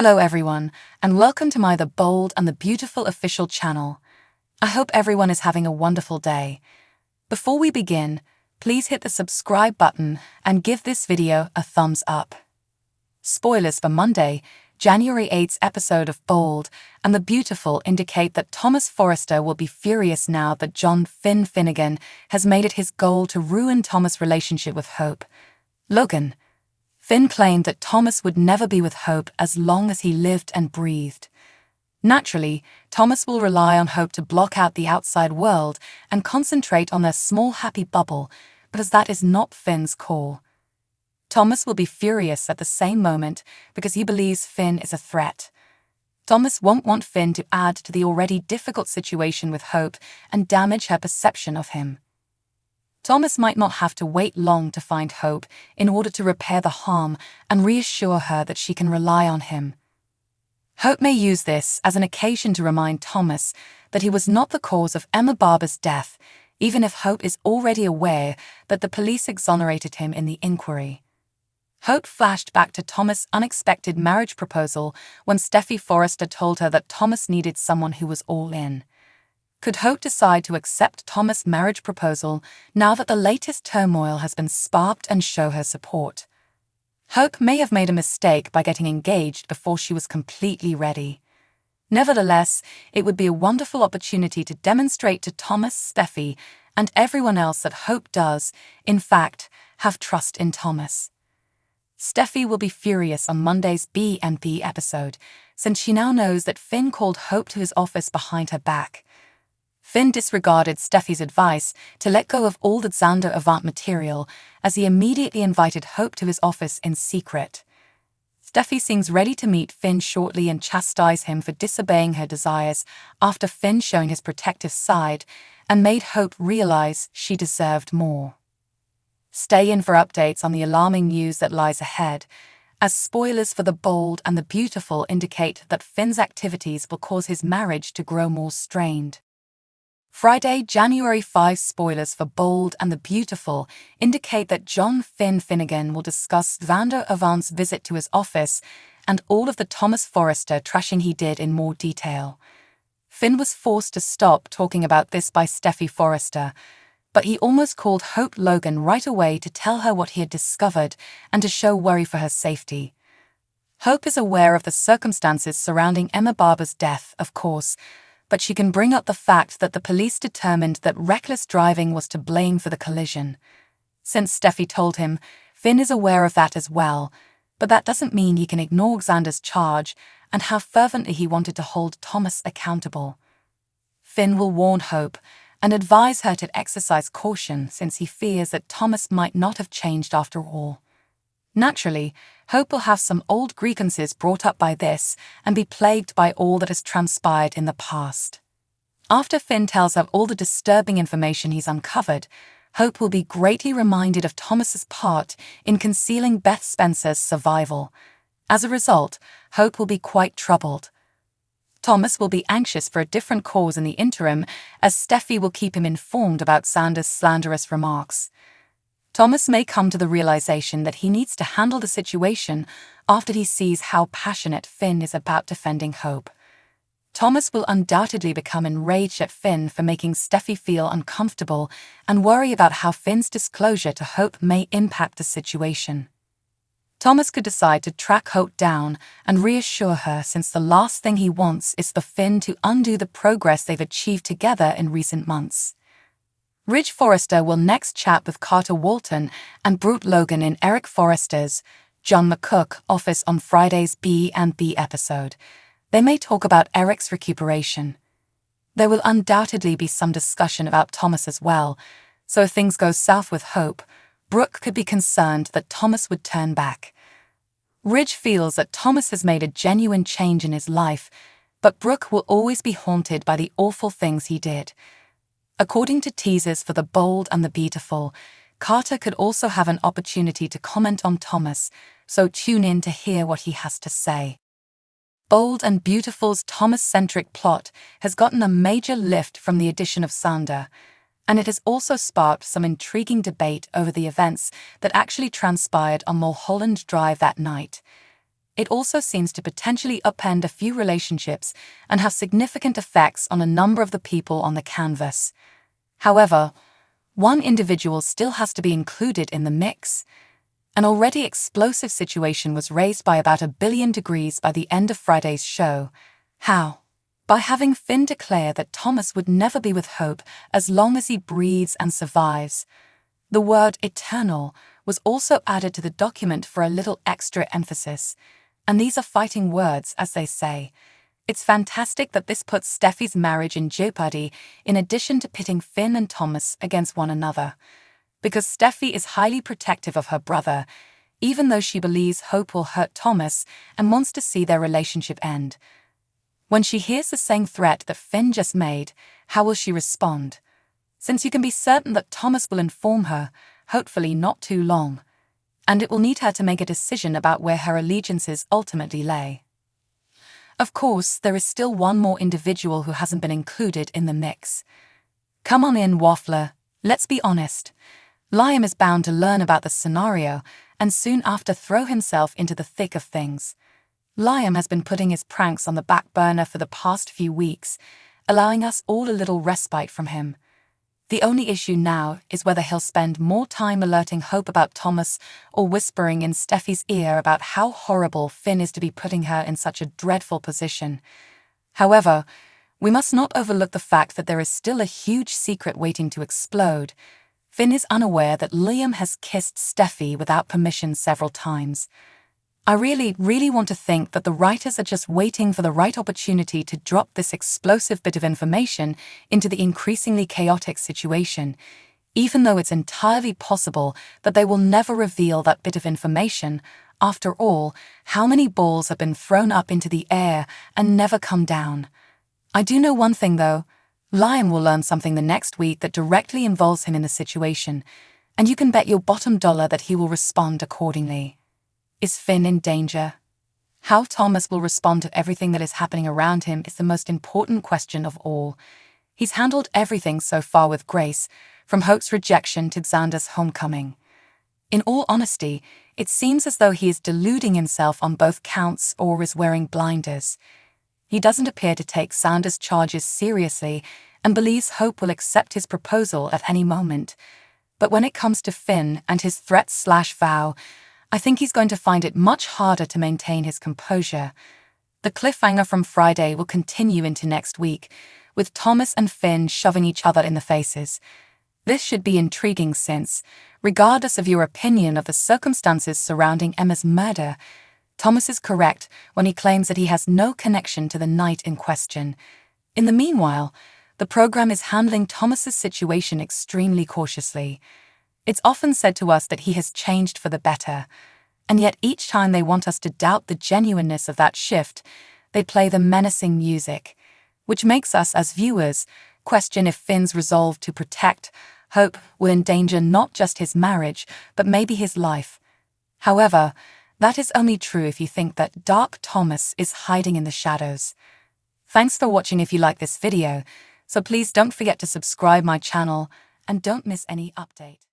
Hello everyone, and welcome to my The Bold and the Beautiful official channel. I hope everyone is having a wonderful day. Before we begin, please hit the subscribe button and give this video a thumbs up. Spoilers for Monday, January 8th's episode of Bold and the Beautiful indicate that Thomas Forrester will be furious now that John Finn Finnegan has made it his goal to ruin Thomas' relationship with Hope. Logan. Finn claimed that Thomas would never be with Hope as long as he lived and breathed. Naturally, Thomas will rely on Hope to block out the outside world and concentrate on their small happy bubble, because that is not Finn's call. Thomas will be furious at the same moment because he believes Finn is a threat. Thomas won't want Finn to add to the already difficult situation with Hope and damage her perception of him. Thomas might not have to wait long to find Hope in order to repair the harm and reassure her that she can rely on him. Hope may use this as an occasion to remind Thomas that he was not the cause of Emma Barber's death, even if Hope is already aware that the police exonerated him in the inquiry. Hope flashed back to Thomas' unexpected marriage proposal when Steffy Forrester told her that Thomas needed someone who was all in. Could Hope decide to accept Thomas' marriage proposal now that the latest turmoil has been sparked and show her support? Hope may have made a mistake by getting engaged before she was completely ready. Nevertheless, it would be a wonderful opportunity to demonstrate to Thomas, Steffy, and everyone else that Hope does, in fact, have trust in Thomas. Steffy will be furious on Monday's B&B episode, since she now knows that Finn called Hope to his office behind her back. Finn disregarded Steffy's advice to let go of all the Xander Avant material as he immediately invited Hope to his office in secret. Steffy seems ready to meet Finn shortly and chastise him for disobeying her desires after Finn showing his protective side and made Hope realize she deserved more. Stay in for updates on the alarming news that lies ahead, as spoilers for The Bold and the Beautiful indicate that Finn's activities will cause his marriage to grow more strained. Friday, January 5 spoilers for Bold and the Beautiful indicate that John Finn Finnegan will discuss Xander Avant's visit to his office and all of the Thomas Forrester trashing he did in more detail. Finn was forced to stop talking about this by Steffy Forrester, but he almost called Hope Logan right away to tell her what he had discovered and to show worry for her safety. Hope is aware of the circumstances surrounding Emma Barber's death, of course, but she can bring up the fact that the police determined that reckless driving was to blame for the collision. Since Steffy told him, Finn is aware of that as well, but that doesn't mean he can ignore Xander's charge and how fervently he wanted to hold Thomas accountable. Finn will warn Hope and advise her to exercise caution since he fears that Thomas might not have changed after all. Naturally, Hope will have some old grievances brought up by this and be plagued by all that has transpired in the past. After Finn tells her all the disturbing information he's uncovered, Hope will be greatly reminded of Thomas's part in concealing Beth Spencer's survival. As a result, Hope will be quite troubled. Thomas will be anxious for a different cause in the interim, as Steffy will keep him informed about Xander's slanderous remarks. Thomas may come to the realization that he needs to handle the situation after he sees how passionate Finn is about defending Hope. Thomas will undoubtedly become enraged at Finn for making Steffy feel uncomfortable and worry about how Finn's disclosure to Hope may impact the situation. Thomas could decide to track Hope down and reassure her, since the last thing he wants is for Finn to undo the progress they've achieved together in recent months. Ridge Forrester will next chat with Carter Walton and Brute Logan in Eric Forrester's John McCook office on Friday's B&B episode. They may talk about Eric's recuperation. There will undoubtedly be some discussion about Thomas as well, so if things go south with Hope, Brooke could be concerned that Thomas would turn back. Ridge feels that Thomas has made a genuine change in his life, but Brooke will always be haunted by the awful things he did. According to teasers for The Bold and the Beautiful, Carter could also have an opportunity to comment on Thomas, so tune in to hear what he has to say. Bold and Beautiful's Thomas-centric plot has gotten a major lift from the addition of Xander, and it has also sparked some intriguing debate over the events that actually transpired on Mulholland Drive that night. it also seems to potentially upend a few relationships and have significant effects on a number of the people on the canvas. However, one individual still has to be included in the mix. An already explosive situation was raised by about 1 billion degrees by the end of Friday's show. How? By having Finn declare that Thomas would never be with Hope as long as he breathes and survives. The word eternal was also added to the document for a little extra emphasis. And these are fighting words, as they say. It's fantastic that this puts Steffy's marriage in jeopardy in addition to pitting Finn and Thomas against one another. Because Steffy is highly protective of her brother, even though she believes Hope will hurt Thomas and wants to see their relationship end. When she hears the same threat that Finn just made, how will she respond? Since you can be certain that Thomas will inform her, hopefully not too long, and it will need her to make a decision about where her allegiances ultimately lay. Of course, there is still one more individual who hasn't been included in the mix. Come on in, Waffler, let's be honest. Liam is bound to learn about the scenario and soon after throw himself into the thick of things. Liam has been putting his pranks on the back burner for the past few weeks, allowing us all a little respite from him. The only issue now is whether he'll spend more time alerting Hope about Thomas or whispering in Steffy's ear about how horrible Finn is to be putting her in such a dreadful position. However, we must not overlook the fact that there is still a huge secret waiting to explode. Finn is unaware that Liam has kissed Steffy without permission several times. I really want to think that the writers are just waiting for the right opportunity to drop this explosive bit of information into the increasingly chaotic situation, even though it's entirely possible that they will never reveal that bit of information. After all, how many balls have been thrown up into the air and never come down? I do know one thing though, Liam will learn something the next week that directly involves him in the situation, and you can bet your bottom dollar that he will respond accordingly. Is Finn in danger? How Thomas will respond to everything that is happening around him is the most important question of all. He's handled everything so far with grace, from Hope's rejection to Xander's homecoming. In all honesty, it seems as though he is deluding himself on both counts or is wearing blinders. He doesn't appear to take Xander's charges seriously and believes Hope will accept his proposal at any moment. But when it comes to Finn and his threat/vow, I think he's going to find it much harder to maintain his composure. The cliffhanger from Friday will continue into next week, with Thomas and Finn shoving each other in the faces. This should be intriguing since, regardless of your opinion of the circumstances surrounding Emma's murder, Thomas is correct when he claims that he has no connection to the night in question. In the meanwhile, the program is handling Thomas's situation extremely cautiously. It's often said to us that he has changed for the better, and yet each time they want us to doubt the genuineness of that shift, they play the menacing music, which makes us, as viewers, question if Finn's resolve to protect Hope will endanger not just his marriage, but maybe his life. However, that is only true if you think that Dark Thomas is hiding in the shadows. Thanks for watching if you like this video, so please don't forget to subscribe my channel and don't miss any update.